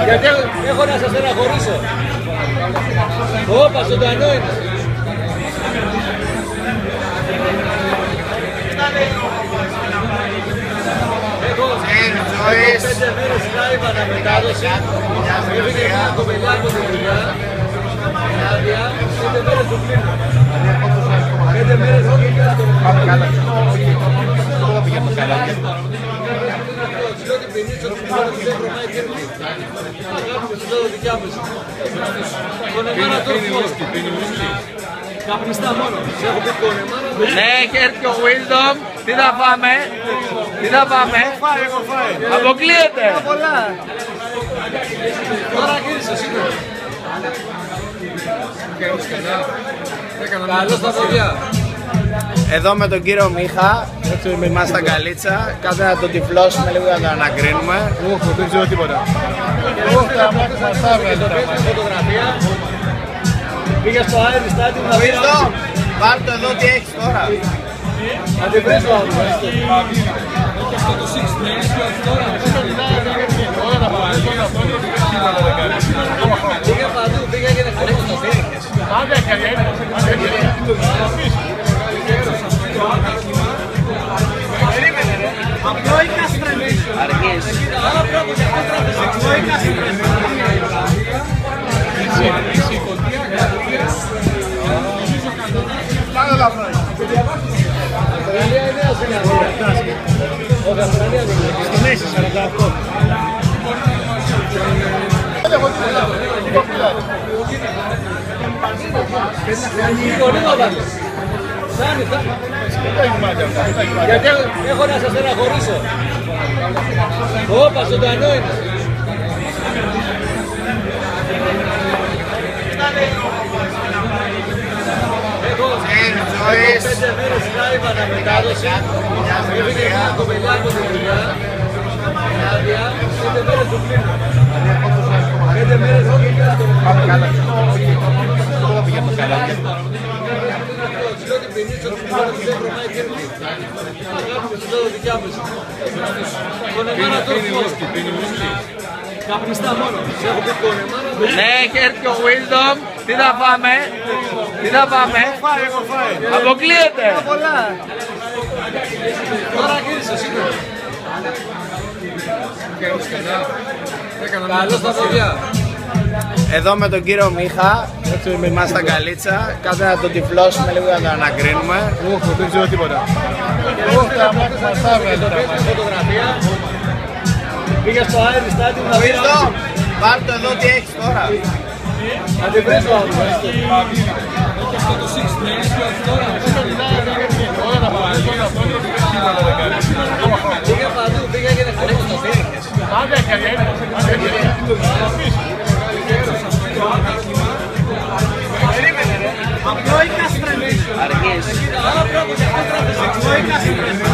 Γιατί έχω να σας στεναχωρήσω. Όπα, ζωντανό είναι. Έχω 5 μέρες live αναμετάδοση. Έφυγε μια κοπελιά από την δουλειά. Άδεια, 5 μέρες του κλείνω. 5 μέρες του κλείνω. Πάμε καλά. Τώρα πηγαίνουμε καλά. Λέω την ποινή σου ότι δεν προμάει κέρδη. Αγάπη μου, σου λέω δικιά μου. Κονεμάνα το ουίσκι. Καπνιστά μόνο. Σε έχω πει κονεμάνα. Ναι, έχει έρθει και ο Wisdom. Τι θα πάμε. Τι θα πάμε. Έχω φάει. Αποκλείεται. Πολλά. Τώρα γύρισε σίγουρα. Καλώς τα παιδιά. Εδώ με τον κύριο Μίχα, είμαστε στα Καλίτσα. Κάθε να τον τυφλώσουμε λίγο να το ανακρίνουμε. Δεν ξέρω τίποτα. Φωτογραφία. Πήγα στο Άιρι Στάντιου να βρει. Πάρ' το εδώ τι έχεις τώρα. Να την βρεις το άλλο. Πήγα παντού, πήγα και να χωρίσω το πήρχες. Περίμενε ρε. Απλό ή καστρανή. Αργείς. Άρα πρώτος, απλό ή καστρανή. Πάνω λαμπρό. Αυστραλία είναι Αυστραλία. Όχι, Αυστραλία δεν είναι. Στη μέση 48. Γιατί έχω να σας στεναχωρήσω. Όπα, ζωντανό είναι. Έχω 5 μέρες live αναμετάδοση. Έφυγε μια κοπελιά από την δουλειά. Άδεια, 5 μέρες του κλείνω. 5 μέρες του κλείνω. Πάμε καλά. Τώρα πηγαίνουμε καλά. Λέω την ποινή σου ότι δεν προμάει κέρδη. Αγάπη μου, σου λέω δικιά μου. Κονεμάνα το ουίσκι. Καπνιστά μόνο. Σε έχω πει κονεμάνα. Ναι, έχει έρθει και ο Wisdom. Τι θα πάμε. Τι θα πάμε. Έχω φάει. Αποκλείεται. Πολλά. Τώρα γύρισε σίγουρα. Καλώς τα παιδιά. Εδώ με τον κύριο Μίχα, είμαστε στα Καλίτσα. Κάθε να τον τυφλώσουμε λίγο να το ανακρίνουμε. Δεν ξέρω τίποτα. Φωτογραφία. Πήγα στο Άιρι Στάντιου να βρει. Πάρ' το εδώ τι έχεις τώρα. Να την βρεις το άλλο. Πήγα παντού, πήγα και να χωρίσω το πήρχες. Περίμενε ρε. Απλό ή καστρανή. Αργείς. Άρα πρώτος, απλό ή καστρανή.